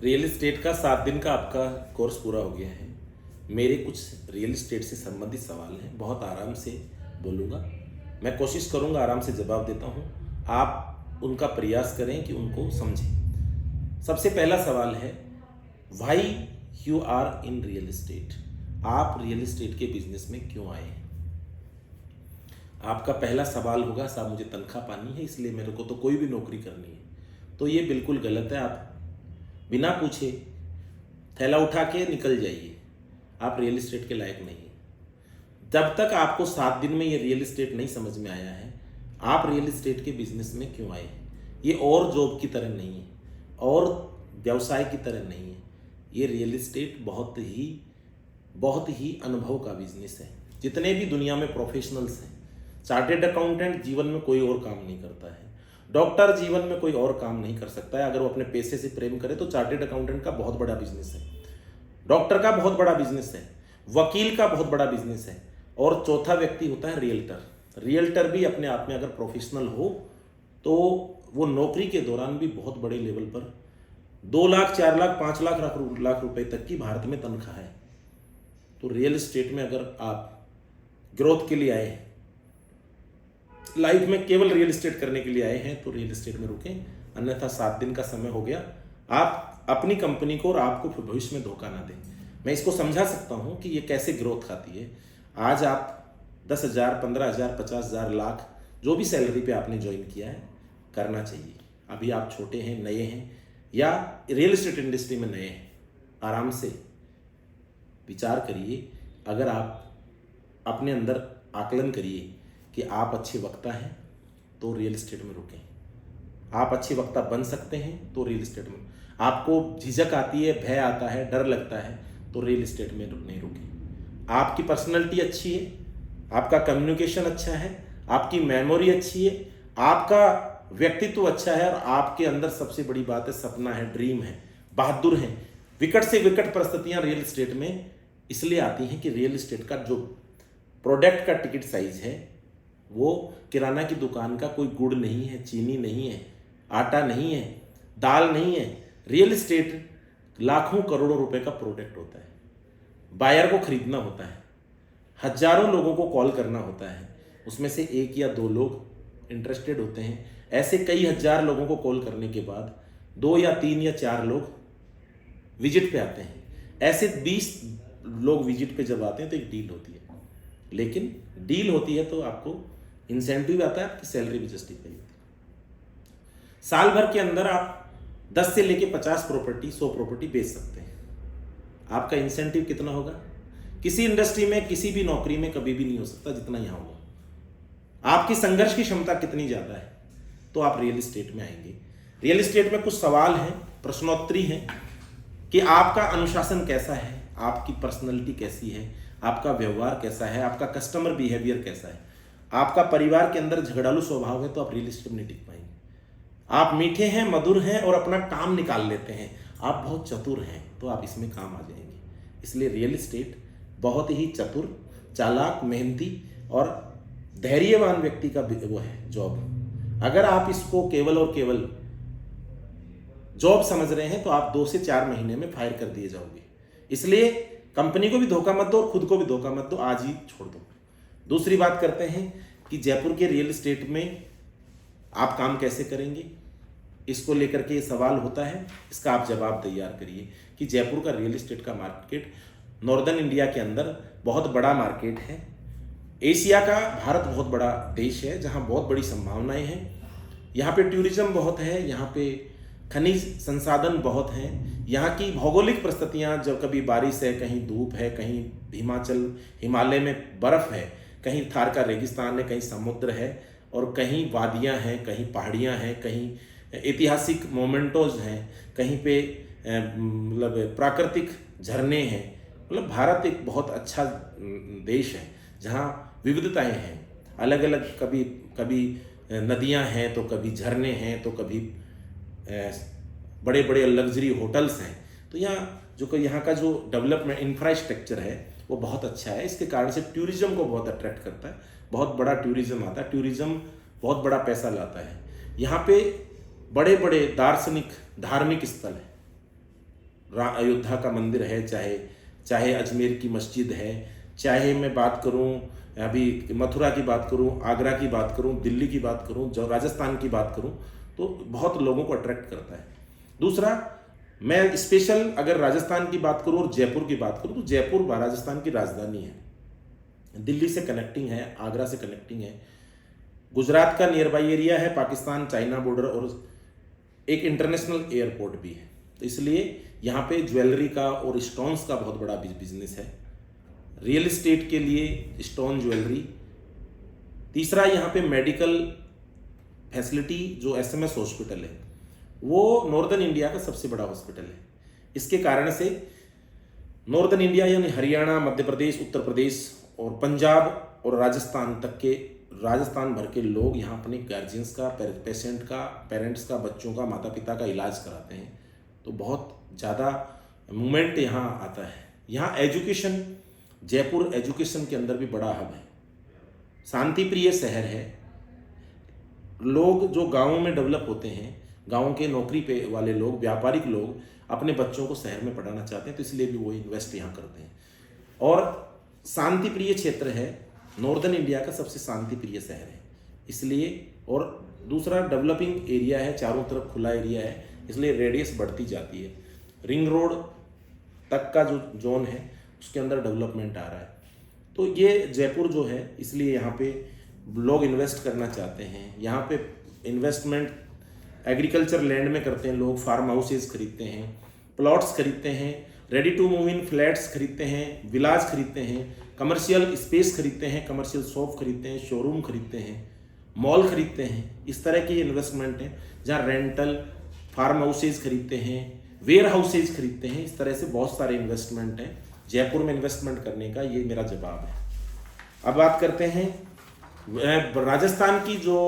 Real estate का 7 दिन का आपका कोर्स पूरा हो गया है। मेरे कुछ रियल एस्टेट से संबंधित सवाल हैं, बहुत आराम से बोलूँगा। मैं कोशिश करूँगा आराम से जवाब देता हूँ, आप उनका प्रयास करें कि उनको समझें। सबसे पहला सवाल है, why you are in real estate? आप रियल एस्टेट के बिजनेस में क्यों आए हैं? आपका पहला सवाल होगा, साहब मुझे तनख्वाह पानी है इसलिए मेरे को तो कोई भी नौकरी करनी है। तो ये बिल्कुल गलत है। आप बिना पूछे थैला उठा के निकल जाइए, आप रियल एस्टेट के लायक नहीं। जब तक आपको 7 दिन में ये रियल एस्टेट नहीं समझ में आया है, आप रियल एस्टेट के बिजनेस में क्यों आए हैं? ये और जॉब की तरह नहीं है और व्यवसाय की तरह नहीं है। ये रियल एस्टेट बहुत ही अनुभव का बिजनेस है। जितने भी दुनिया में प्रोफेशनल्स हैं, चार्टेड अकाउंटेंट जीवन में कोई और काम नहीं करता है, डॉक्टर जीवन में कोई और काम नहीं कर सकता है। अगर वो अपने पैसे से प्रेम करे तो चार्टेड अकाउंटेंट का बहुत बड़ा बिजनेस है, डॉक्टर का बहुत बड़ा बिजनेस है, वकील का बहुत बड़ा बिजनेस है, और चौथा व्यक्ति होता है रियल्टर। रियल्टर भी अपने आप में अगर प्रोफेशनल हो तो वो नौकरी के दौरान भी बहुत बड़े लेवल पर 2 लाख 4 लाख 5 लाख रुपए तक की भारत में तनख्वाह है। तो रियल एस्टेट में अगर आप ग्रोथ के लिए आए हैं, लाइफ में केवल रियल एस्टेट करने के लिए आए हैं, तो रियल एस्टेट में रुकें, अन्यथा 7 दिन का समय हो गया। आप अपनी कंपनी को और आपको भविष्य में धोखा ना दें। मैं इसको समझा सकता हूं कि ये कैसे ग्रोथ खाती है। आज आप 10,000 15,000 50,000 लाख जो भी सैलरी पे आपने ज्वाइन किया है, करना चाहिए। अभी आप छोटे हैं, नए हैं, या रियल एस्टेट इंडस्ट्री में नए हैं, आराम से विचार करिए। अगर आप अपने अंदर आकलन करिए कि आप अच्छे वक्ता हैं तो रियल एस्टेट में रुकें। आप अच्छे वक्ता बन सकते हैं तो रियल एस्टेट में। आपको झिझक आती है, भय आता है, डर लगता है, तो रियल एस्टेट में नहीं रुकें। आपकी पर्सनैलिटी अच्छी है, आपका कम्युनिकेशन अच्छा है, आपकी मेमोरी अच्छी है, आपका व्यक्तित्व अच्छा है, और आपके अंदर सबसे बड़ी बात है सपना है, ड्रीम है, बहादुर हैं। विकट से विकट परिस्थितियां रियल एस्टेट में इसलिए आती हैं कि रियल एस्टेट का जो प्रोडक्ट का टिकट साइज है वो किराना की दुकान का कोई गुड़ नहीं है, चीनी नहीं है, आटा नहीं है, दाल नहीं है। रियल एस्टेट लाखों करोड़ों रुपए का प्रोडक्ट होता है। बायर को खरीदना होता है, हजारों लोगों को कॉल करना होता है, उसमें से 1 या 2 लोग इंटरेस्टेड होते हैं। ऐसे कई हजार लोगों को कॉल करने के बाद 2 या 3 या 4 लोग विजिट पे आते हैं। ऐसे 20 लोग विजिट पे जब आते हैं तो एक डील होती है। लेकिन डील होती है तो आपको इंसेंटिव आता है, आपकी सैलरी भी जस्टिफाई होती है। साल भर के अंदर आप 10 से लेके 50 प्रॉपर्टी 100 प्रॉपर्टी बेच सकते हैं। आपका इंसेंटिव कितना होगा? किसी इंडस्ट्री में, किसी भी नौकरी में कभी भी नहीं हो सकता जितना यहां होगा। आपकी संघर्ष की क्षमता कितनी ज्यादा है तो आप रियल एस्टेट में आएंगे। रियल एस्टेट में कुछ सवाल हैं, प्रश्नोत्तरी हैं कि आपका अनुशासन कैसा है, आपकी पर्सनैलिटी कैसी है, आपका व्यवहार कैसा है, आपका कस्टमर बिहेवियर कैसा है। आपका परिवार के अंदर झगड़ालू स्वभाव है तो आप रियल एस्टेट में नहीं टिक पाएंगे। आप मीठे हैं, मधुर हैं और अपना काम निकाल लेते हैं, आप बहुत चतुर हैं, तो आप इसमें काम आ जाएंगे। इसलिए रियल एस्टेट बहुत ही चतुर, चालाक, मेहनती और धैर्यवान व्यक्ति का वो है जॉब। अगर आप इसको केवल और केवल जॉब समझ रहे हैं तो आप 2 से 4 महीने में फायर कर दिए जाओगे। इसलिए कंपनी को भी धोखा मत दो और खुद को भी धोखा मत दो, आज ही छोड़ दो। दूसरी बात करते हैं कि जयपुर के रियल एस्टेट में आप काम कैसे करेंगे, इसको लेकर के सवाल होता है। इसका आप जवाब तैयार करिए कि जयपुर का रियल एस्टेट का मार्केट नॉर्दर्न इंडिया के अंदर बहुत बड़ा मार्केट है। एशिया का भारत बहुत बड़ा देश है जहां बहुत बड़ी संभावनाएं हैं। यहाँ पे टूरिज्म बहुत है, यहाँ पे खनिज संसाधन बहुत हैं, यहाँ की भौगोलिक परिस्थितियाँ, जब कभी बारिश है, कहीं धूप है, कहीं हिमालय में बर्फ़ है, कहीं थार का रेगिस्तान है, कहीं समुद्र है, और कहीं वादियाँ हैं, कहीं पहाड़ियाँ हैं, कहीं ऐतिहासिक मोमेंटोज हैं, कहीं पे मतलब प्राकृतिक झरने हैं। मतलब भारत एक बहुत अच्छा देश है जहाँ विविधताएं हैं, अलग अलग, कभी नदियाँ हैं तो कभी झरने हैं तो कभी बड़े बड़े लग्जरी होटल्स हैं। तो यहाँ का जो डेवलपमेंट इंफ्रास्ट्रक्चर है वो बहुत अच्छा है। इसके कारण से टूरिज्म को बहुत अट्रैक्ट करता है, बहुत बड़ा टूरिज्म आता है, टूरिज्म बहुत बड़ा पैसा लाता है। यहाँ पे बड़े बड़े दार्शनिक धार्मिक स्थल हैं, अयोध्या का मंदिर है, चाहे अजमेर की मस्जिद है, चाहे मैं बात करूं अभी मथुरा की बात करूं, आगरा की बात करूं, दिल्ली की बात करूं, जो राजस्थान की बात करूं, तो बहुत लोगों को अट्रैक्ट करता है। दूसरा, मैं स्पेशल अगर राजस्थान की बात करूं और जयपुर की बात करूं, तो जयपुर राजस्थान की राजधानी है, दिल्ली से कनेक्टिंग है, आगरा से कनेक्टिंग है, गुजरात का नियर बाई एरिया है, पाकिस्तान चाइना बॉर्डर, और एक इंटरनेशनल एयरपोर्ट भी है। तो इसलिए यहाँ पे ज्वेलरी का और स्टोन्स का बहुत बड़ा बिजनेस है, रियल एस्टेट के लिए स्टोन ज्वेलरी। तीसरा, यहाँ पे मेडिकल फैसिलिटी जो एसएमएस हॉस्पिटल है, वो नॉर्दर्न इंडिया का सबसे बड़ा हॉस्पिटल है। इसके कारण से नॉर्दर्न इंडिया यानी हरियाणा, मध्य प्रदेश, उत्तर प्रदेश और पंजाब और राजस्थान तक के, राजस्थान भर के लोग यहाँ अपने गार्जियंस का, पेरेंट्स का, बच्चों का, माता पिता का इलाज कराते हैं। तो बहुत ज़्यादा मूवमेंट यहाँ आता है। यहाँ एजुकेशन, जयपुर एजुकेशन के अंदर भी बड़ा हब है, शांति प्रिय शहर है। लोग जो गाँव में डेवलप होते हैं, गाँव के नौकरी पे वाले लोग, व्यापारिक लोग अपने बच्चों को शहर में पढ़ाना चाहते हैं, तो इसलिए भी वो इन्वेस्ट यहाँ करते हैं। और शांति प्रिय क्षेत्र है, नॉर्दर्न इंडिया का सबसे शांति प्रिय शहर है इसलिए। और दूसरा, डेवलपिंग एरिया है, चारों तरफ खुला एरिया है, इसलिए रेडियस बढ़ती जाती है। रिंग रोड तक का जो जोन है उसके अंदर डेवलपमेंट आ रहा है। तो ये जयपुर जो है, इसलिए यहाँ पे लोग इन्वेस्ट करना चाहते हैं। यहाँ पे इन्वेस्टमेंट एग्रीकल्चर लैंड में करते हैं लोग, फार्म हाउसेज खरीदते हैं, प्लॉट्स खरीदते हैं, ready to move in flats खरीदते हैं, विलाज खरीदते हैं, कमर्शियल स्पेस खरीदते हैं, कमर्शियल शॉप खरीदते हैं, शोरूम खरीदते हैं, मॉल खरीदते हैं। इस तरह की इन्वेस्टमेंट है, जहाँ रेंटल फार्म हाउसेज खरीदते हैं, वेयर हाउसेज खरीदते हैं। इस तरह से बहुत सारे इन्वेस्टमेंट हैं। जयपुर में इन्वेस्टमेंट करने का ये मेरा जवाब है। अब बात करते हैं राजस्थान की जो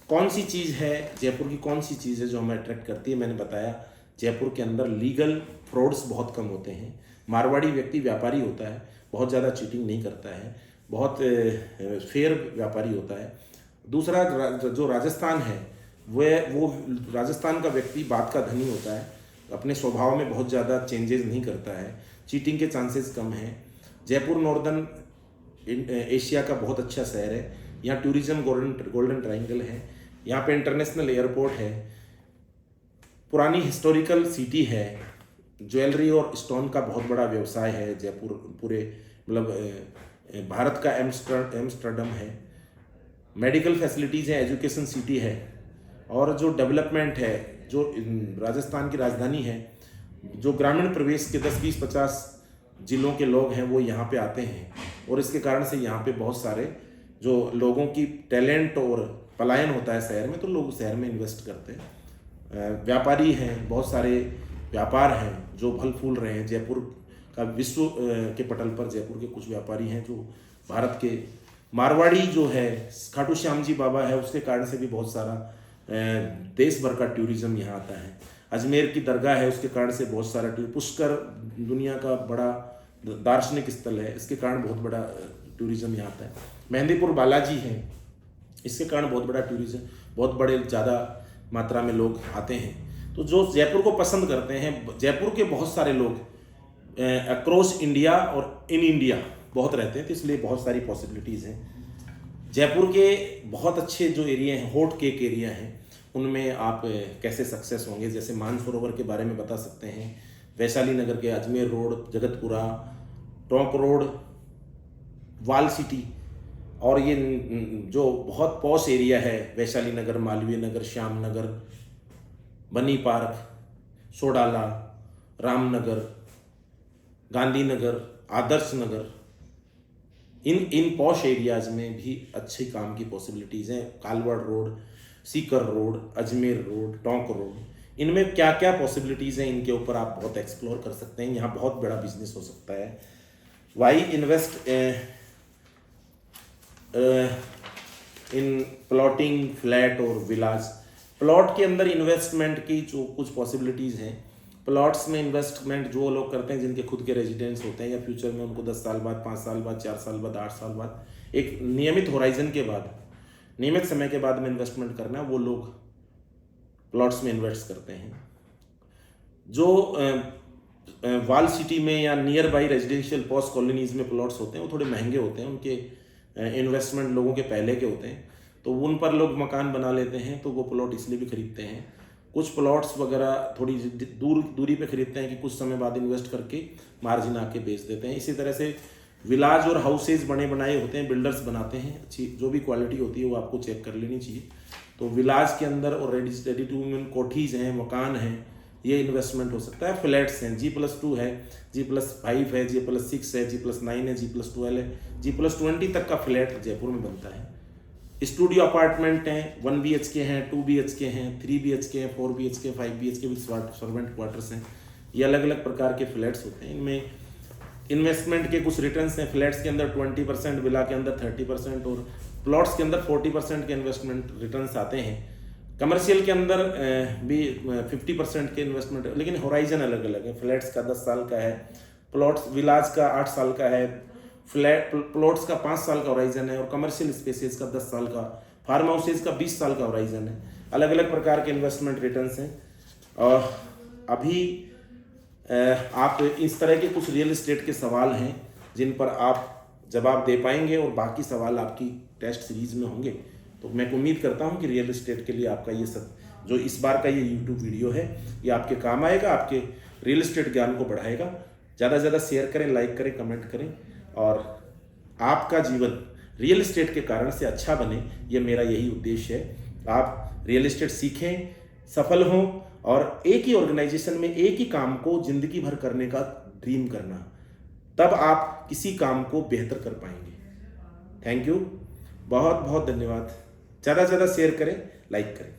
कौन सी चीज़ है, जयपुर की कौन सी चीज़ है जो हमें अट्रैक्ट करती है। मैंने बताया जयपुर के अंदर लीगल फ्रॉड्स बहुत कम होते हैं। मारवाड़ी व्यक्ति व्यापारी होता है, बहुत ज़्यादा चीटिंग नहीं करता है, बहुत फेयर व्यापारी होता है। दूसरा, जो राजस्थान है वो राजस्थान का व्यक्ति बात का धनी होता है, अपने स्वभाव में बहुत ज़्यादा चेंजेस नहीं करता है, चीटिंग के चांसेस कम हैं। जयपुर नॉर्दर्न एशिया का बहुत अच्छा शहर है। यहाँ टूरिज्म गोल्डन ट्रायंगल है, यहाँ पे इंटरनेशनल एयरपोर्ट है, पुरानी हिस्टोरिकल सिटी है, ज्वेलरी और स्टोन का बहुत बड़ा व्यवसाय है। जयपुर पूरे मतलब भारत का एम्स्टर्डम है। मेडिकल फैसिलिटीज़ है, एजुकेशन सिटी है, और जो डेवलपमेंट है, जो राजस्थान की राजधानी है, जो ग्रामीण प्रवेश के 10, 20, 50 जिलों के लोग हैं वो यहाँ पे आते हैं, और इसके कारण से यहाँ पे बहुत सारे जो लोगों की टैलेंट और पलायन होता है शहर में, तो लोग शहर में इन्वेस्ट करते हैं। व्यापारी हैं, बहुत सारे व्यापार हैं जो फल फूल रहे हैं। जयपुर का विश्व के पटल पर जयपुर के कुछ व्यापारी हैं जो भारत के, मारवाड़ी जो है, खाटू श्याम जी बाबा है, उसके कारण से भी बहुत सारा देश भर का टूरिज्म यहाँ आता है। अजमेर की दरगाह है, उसके कारण से बहुत सारा पुष्कर दुनिया का बड़ा दार्शनिक स्थल है, इसके कारण बहुत बड़ा टूरिज्म यहाँ आता है। मेहंदीपुर बालाजी है, इसके कारण बहुत बड़ा टूरिज्म, बहुत बड़े ज़्यादा मात्रा में लोग आते हैं। तो जो जयपुर को पसंद करते हैं, जयपुर के बहुत सारे लोग अक्रॉस इंडिया और इन इंडिया बहुत रहते हैं, तो इसलिए बहुत सारी पॉसिबिलिटीज़ हैं। जयपुर के बहुत अच्छे जो एरिया हैं, हॉट केक एरिया हैं, उनमें आप कैसे सक्सेस होंगे, जैसे मानसरोवर के बारे में बता सकते हैं, वैशाली नगर के अजमेर रोड, जगतपुरा, टोंक रोड, वाल सिटी, और ये जो बहुत पॉश एरिया है, वैशाली नगर, मालवीय नगर, श्याम नगर, बनी पार्क, सोडाला, रामनगर, गांधीनगर, आदर्श नगर, इन पॉश एरियाज़ में भी अच्छे काम की पॉसिबिलिटीज़ हैं। Kalwar road, Sikar road, Ajmer road, Tonk road, इनमें क्या क्या पॉसिबिलिटीज़ हैं, इनके ऊपर आप बहुत एक्सप्लोर कर सकते हैं। यहाँ बहुत बड़ा बिजनेस हो सकता है। Why invest in plotting, flat और विलाज। प्लॉट के अंदर इन्वेस्टमेंट की जो कुछ पॉसिबिलिटीज़ हैं, प्लॉट्स में इन्वेस्टमेंट जो लोग करते हैं जिनके खुद के रेजिडेंस होते हैं, या फ्यूचर में उनको 10 साल बाद, 5 साल बाद, 4 साल बाद, 8 साल बाद, एक नियमित होराइजन के बाद, नियमित समय के बाद में इन्वेस्टमेंट करना है, वो लोग प्लॉट्स में इन्वेस्ट करते हैं। जो वाल सिटी में या nearby residential posh colonies में प्लॉट्स होते हैं वो थोड़े महंगे होते हैं, उनके इन्वेस्टमेंट लोगों के पहले के होते हैं, तो उन पर लोग मकान बना लेते हैं, तो वो प्लॉट इसलिए भी खरीदते हैं। कुछ प्लॉट्स वगैरह थोड़ी दूरी पे खरीदते हैं कि कुछ समय बाद इन्वेस्ट करके मार्जिन आके बेच देते हैं। इसी तरह से विलाज और हाउसेज बने बनाए होते हैं, बिल्डर्स बनाते हैं, अच्छी जो भी क्वालिटी होती है वो आपको चेक कर लेनी चाहिए। तो विलाज के अंदर और रेडी टू मूव कोठीज हैं, मकान हैं, ये इन्वेस्टमेंट हो सकता है। फ्लैट्स हैं, G+2 है, G+5 है, G+6 है, G+9 है, G+12 है, G+20 तक का फ्लैट जयपुर में बनता है। स्टूडियो अपार्टमेंट हैं, 1 BHK हैं, 2 BHK हैं, 3 BHK हैं, 4 BHK, 5 BHK with servant quarters हैं। ये अलग अलग प्रकार के फ्लैट्स होते हैं। इनमें इन्वेस्टमेंट के कुछ रिटर्न्स हैं। फ्लैट्स के अंदर 20%, विला के अंदर 30% और प्लॉट्स के अंदर 40% के इन्वेस्टमेंट रिटर्न्स आते हैं। कमर्शियल के अंदर भी 50% के इन्वेस्टमेंट, लेकिन होराइजन अलग अलग है। फ्लैट्स का 10 साल का है, प्लॉट्स विलाज का 8 साल का है, प्लॉट्स का 5 साल का होराइजन है और कमर्शियल स्पेसेस का 10 साल का, फार्म हाउसेज का 20 साल का होराइजन है। अलग अलग प्रकार के इन्वेस्टमेंट रिटर्न्स हैं। और अभी आप इस तरह के कुछ रियल एस्टेट के सवाल हैं जिन पर आप जवाब दे पाएंगे और बाकी सवाल आपकी टेस्ट सीरीज में होंगे। तो मैं उम्मीद करता हूं कि रियल एस्टेट के लिए आपका ये सब जो इस बार का ये यूट्यूब वीडियो है ये आपके काम आएगा, आपके रियल एस्टेट ज्ञान को बढ़ाएगा। ज़्यादा से ज़्यादा शेयर करें, लाइक करें, कमेंट करें और आपका जीवन रियल एस्टेट के कारण से अच्छा बने, ये मेरा यही उद्देश्य है। आप रियल एस्टेट सीखें, सफल हों और एक ही ऑर्गेनाइजेशन में एक ही काम को जिंदगी भर करने का ड्रीम करना, तब आप किसी काम को बेहतर कर पाएंगे। थैंक यू, बहुत बहुत धन्यवाद। ज़्यादा से ज़्यादा शेयर करें, लाइक करें।